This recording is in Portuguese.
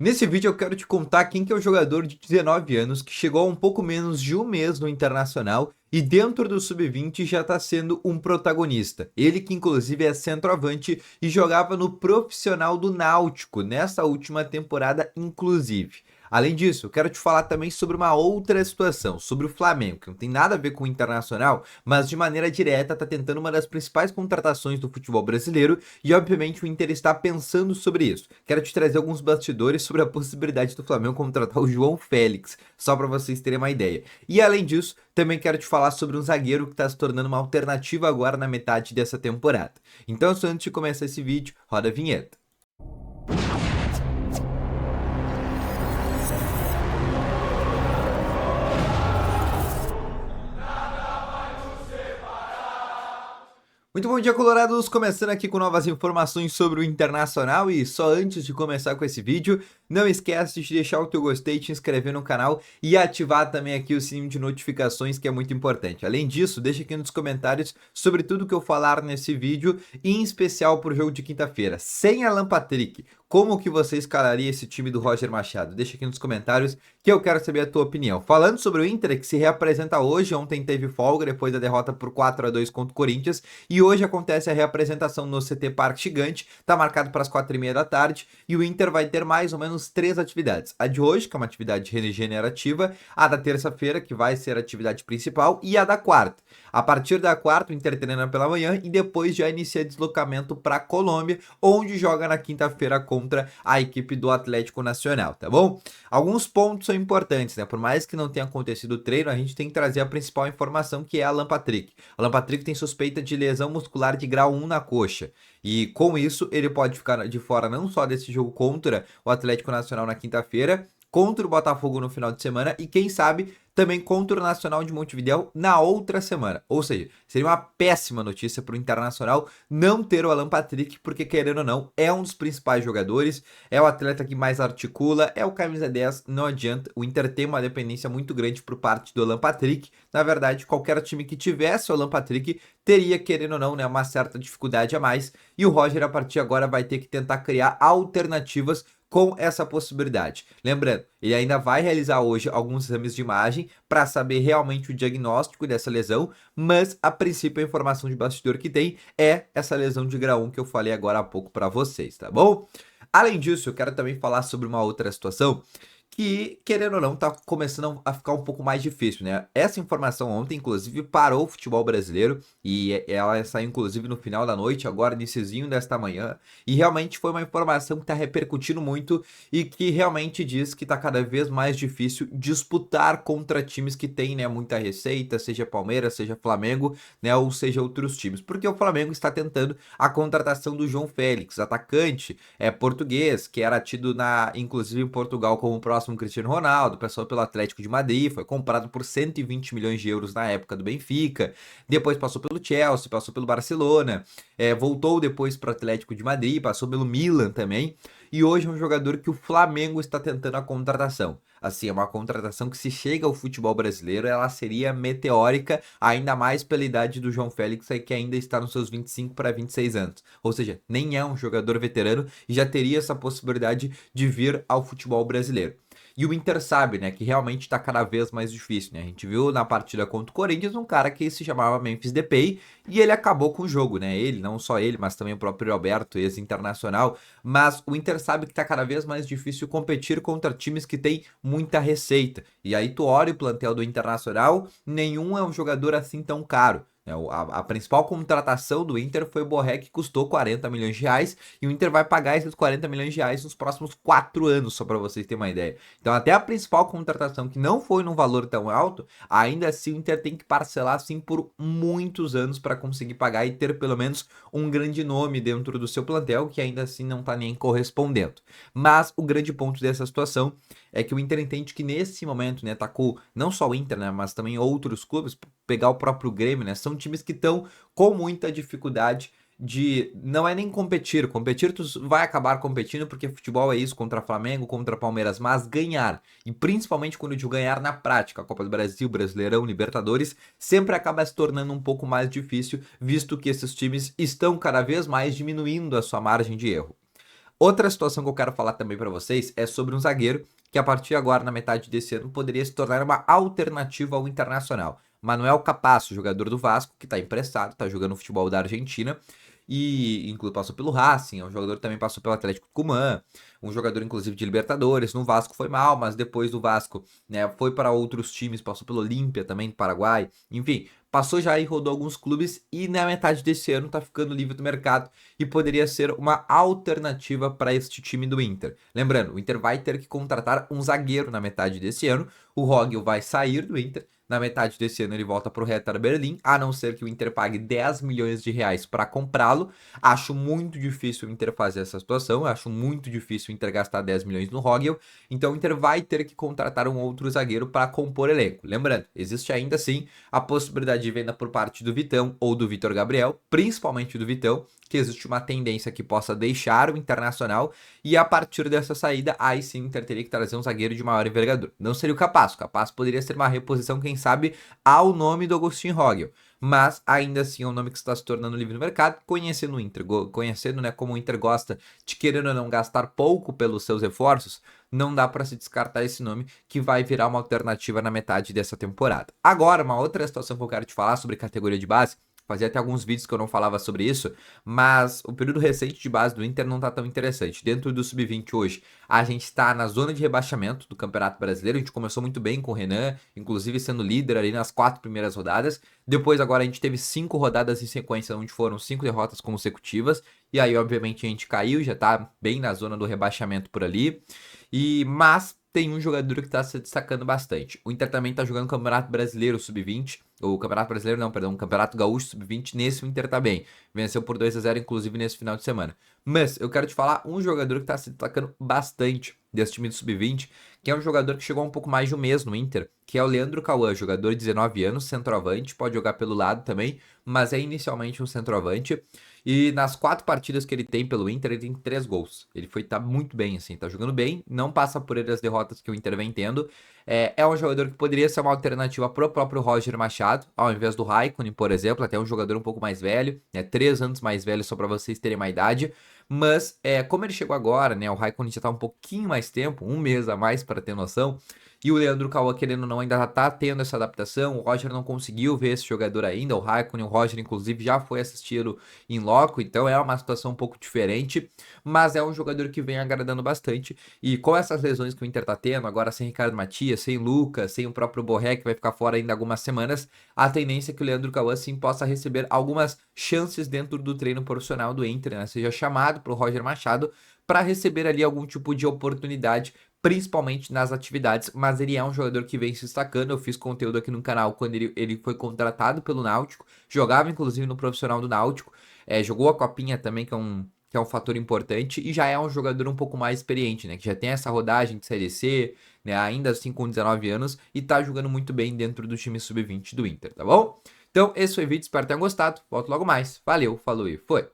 Nesse vídeo eu quero te contar quem que é o jogador de 19 anos que chegou há um pouco menos de um mês no Internacional e dentro do Sub-20 já está sendo um protagonista. Ele que inclusive é centroavante e jogava no profissional do Náutico nessa última temporada inclusive. Além disso, eu quero te falar também sobre uma outra situação, sobre o Flamengo, que não tem nada a ver com o Internacional, mas de maneira direta está tentando uma das principais contratações do futebol brasileiro e obviamente o Inter está pensando sobre isso. Quero te trazer alguns bastidores sobre a possibilidade do Flamengo contratar o João Félix, só para vocês terem uma ideia. E além disso, também quero te falar sobre um zagueiro que está se tornando uma alternativa agora na metade dessa temporada. Então, só antes de começar esse vídeo, roda a vinheta. Muito bom dia, colorados! Começando aqui com novas informações sobre o Internacional e só antes de começar com esse vídeo, não esquece de deixar o teu gostei, te inscrever no canal e ativar também aqui o sininho de notificações, que é muito importante. Além disso, deixa aqui nos comentários sobre tudo que eu falar nesse vídeo, e em especial pro jogo de quinta-feira. Sem Alan Patrick, como que você escalaria esse time do Roger Machado? Deixa aqui nos comentários que eu quero saber a tua opinião. Falando sobre o Inter, que se reapresenta hoje, ontem teve folga depois da derrota por 4-2 contra o Corinthians, e hoje acontece a reapresentação no CT Parque Gigante, tá marcado para as 4h30 da tarde, e o Inter vai ter mais ou menos 3 atividades. A de hoje, que é uma atividade regenerativa, a da terça-feira, que vai ser a atividade principal, e a da quarta. A partir da quarta, o Inter treina pela manhã e depois já inicia deslocamento para a Colômbia, onde joga na quinta-feira contra a equipe do Atlético Nacional, tá bom? Alguns pontos são importantes, né? Por mais que não tenha acontecido o treino, a gente tem que trazer a principal informação, que é Alan Patrick. Alan Patrick tem suspeita de lesão muscular de grau 1 na coxa. E com isso, ele pode ficar de fora não só desse jogo contra o Atlético Nacional na quinta-feira, contra o Botafogo no final de semana e quem sabe também contra o Nacional de Montevidéu na outra semana. Ou seja, seria uma péssima notícia para o Internacional não ter o Alan Patrick, porque querendo ou não, é um dos principais jogadores, é o atleta que mais articula, é o camisa 10, não adianta. O Inter tem uma dependência muito grande por parte do Alan Patrick. Na verdade, qualquer time que tivesse o Alan Patrick teria, querendo ou não, né, uma certa dificuldade a mais. E o Roger, a partir de agora, vai ter que tentar criar alternativas com essa possibilidade. Lembrando, ele ainda vai realizar hoje alguns exames de imagem para saber realmente o diagnóstico dessa lesão, mas a princípio a informação de bastidor que tem é essa lesão de grau 1 que eu falei agora há pouco para vocês, tá bom? Além disso, eu quero também falar sobre uma outra situação que, querendo ou não, tá começando a ficar um pouco mais difícil, né? Essa informação ontem, inclusive, parou o futebol brasileiro e ela saiu, inclusive, no final da noite, agora, iniciozinho desta manhã, e realmente foi uma informação que tá repercutindo muito e que realmente diz que tá cada vez mais difícil disputar contra times que têm, né, muita receita, seja Palmeiras, seja Flamengo, né, ou seja outros times, porque o Flamengo está tentando a contratação do João Félix, atacante, português, que era tido inclusive em Portugal como o próximo Cristiano Ronaldo, passou pelo Atlético de Madrid, foi comprado por 120 milhões de euros na época do Benfica, depois passou pelo Chelsea, passou pelo Barcelona, voltou depois para o Atlético de Madrid, passou pelo Milan também, e hoje é um jogador que o Flamengo está tentando a contratação. Assim, é uma contratação que, se chega ao futebol brasileiro, ela seria meteórica, ainda mais pela idade do João Félix, que ainda está nos seus 25 para 26 anos. Ou seja, nem é um jogador veterano e já teria essa possibilidade de vir ao futebol brasileiro. E o Inter sabe, né, que realmente está cada vez mais difícil, né? A gente viu na partida contra o Corinthians um cara que se chamava Memphis Depay e ele acabou com o jogo, né? Ele, não só ele, mas também o próprio Alberto, ex-internacional. Mas o Inter sabe que está cada vez mais difícil competir contra times que têm muita receita. E aí tu olha o plantel do Internacional, nenhum é um jogador assim tão caro. A principal contratação do Inter foi o Borré, que custou 40 milhões de reais, e o Inter vai pagar esses 40 milhões de reais nos próximos 4 anos, só para vocês terem uma ideia. Então, até a principal contratação, que não foi num valor tão alto, ainda assim o Inter tem que parcelar assim por muitos anos para conseguir pagar e ter pelo menos um grande nome dentro do seu plantel, que ainda assim não está nem correspondendo. Mas o grande ponto dessa situação é que o Inter entende que nesse momento, né, atacou não só o Inter, né, mas também outros clubes, pegar o próprio Grêmio, né, são times que estão com muita dificuldade de, não é nem competir tu vai acabar competindo porque futebol é isso, contra Flamengo, contra Palmeiras, mas ganhar, e principalmente quando eu digo ganhar na prática, a Copa do Brasil, Brasileirão, Libertadores, sempre acaba se tornando um pouco mais difícil, visto que esses times estão cada vez mais diminuindo a sua margem de erro. Outra situação que eu quero falar também para vocês é sobre um zagueiro que a partir de agora, na metade desse ano, poderia se tornar uma alternativa ao Internacional. Manuel Capasso, jogador do Vasco, que está emprestado, está jogando futebol da Argentina, e inclusive passou pelo Racing, é um jogador que também passou pelo Atlético Tucumã, um jogador inclusive de Libertadores, no Vasco foi mal, mas depois do Vasco, né, foi para outros times, passou pelo Olímpia também, do Paraguai, enfim, passou já e rodou alguns clubes e na metade desse ano tá ficando livre do mercado e poderia ser uma alternativa para este time do Inter. Lembrando, o Inter vai ter que contratar um zagueiro na metade desse ano, o Rogel vai sair do Inter, na metade desse ano ele volta para o Hertha Berlim, a não ser que o Inter pague 10 milhões de reais para comprá-lo. Acho muito difícil o Inter fazer essa situação, acho muito difícil o Inter gastar 10 milhões no Rogel, então o Inter vai ter que contratar um outro zagueiro para compor elenco. Lembrando, existe ainda sim a possibilidade de venda por parte do Vitão ou do Vitor Gabriel, principalmente do Vitão, que existe uma tendência que possa deixar o Internacional e a partir dessa saída, aí sim o Inter teria que trazer um zagueiro de maior envergadura. Não seria o Capasso poderia ser uma reposição, quem sabe, ao nome do Agustin Rogel, mas ainda assim é um nome que está se tornando livre no mercado, conhecendo o Inter, conhecendo, né, como o Inter gosta de, querendo ou não, gastar pouco pelos seus reforços, não dá para se descartar esse nome que vai virar uma alternativa na metade dessa temporada. Agora, uma outra situação que eu quero te falar sobre categoria de base. Fazia até alguns vídeos que eu não falava sobre isso, mas o período recente de base do Inter não tá tão interessante. Dentro do Sub-20 hoje, a gente está na zona de rebaixamento do Campeonato Brasileiro. A gente começou muito bem com o Renan, inclusive sendo líder ali nas 4 primeiras rodadas. Depois, agora, a gente teve 5 rodadas em sequência, onde foram 5 derrotas consecutivas. E aí, obviamente, a gente caiu, já tá bem na zona do rebaixamento por ali. Mas tem um jogador que está se destacando bastante. O Inter também está jogando o Campeonato Brasileiro Sub-20. O Campeonato Brasileiro não, perdão, o Campeonato Gaúcho Sub-20. Nesse o Inter tá bem. Venceu por 2-0, inclusive, nesse final de semana. Mas eu quero te falar um jogador que está se destacando bastante desse time do Sub-20, que é um jogador que chegou um pouco mais de um mês no Inter, que é o Leandro Cauã, jogador de 19 anos, centroavante, pode jogar pelo lado também, mas é inicialmente um centroavante. E nas 4 partidas que ele tem pelo Inter, ele tem 3 gols. Ele tá muito bem, assim, tá jogando bem, não passa por ele as derrotas que o Inter vem tendo. É um jogador que poderia ser uma alternativa pro próprio Roger Machado, ao invés do Raikkonen, por exemplo, até um jogador um pouco mais velho, né, 3 anos mais velho, só para vocês terem uma idade. Mas, como ele chegou agora, né, o Raikkonen já tá um pouquinho mais tempo, um mês a mais para ter noção, e o Leandro Cauã, querendo ou não, ainda tá tendo essa adaptação. O Roger não conseguiu ver esse jogador ainda. O Raikkonen, o Roger, inclusive, já foi assistido em loco. Então é uma situação um pouco diferente. Mas é um jogador que vem agradando bastante. E com essas lesões que o Inter tá tendo, agora sem Ricardo Matias, sem Lucas, sem o próprio Borré, que vai ficar fora ainda algumas semanas, a tendência é que o Leandro Cauã, sim, possa receber algumas chances dentro do treino profissional do Inter, né? Seja chamado pro Roger Machado para receber ali algum tipo de oportunidade, principalmente nas atividades, mas ele é um jogador que vem se destacando. Eu fiz conteúdo aqui no canal quando ele foi contratado pelo Náutico, jogava inclusive no profissional do Náutico, jogou a Copinha também, que é um fator importante, e já é um jogador um pouco mais experiente, né, que já tem essa rodagem de Série C, né, ainda assim com 19 anos, e tá jogando muito bem dentro do time Sub-20 do Inter, tá bom? Então esse foi o vídeo, espero que tenham gostado, volto logo mais, valeu, falou e foi!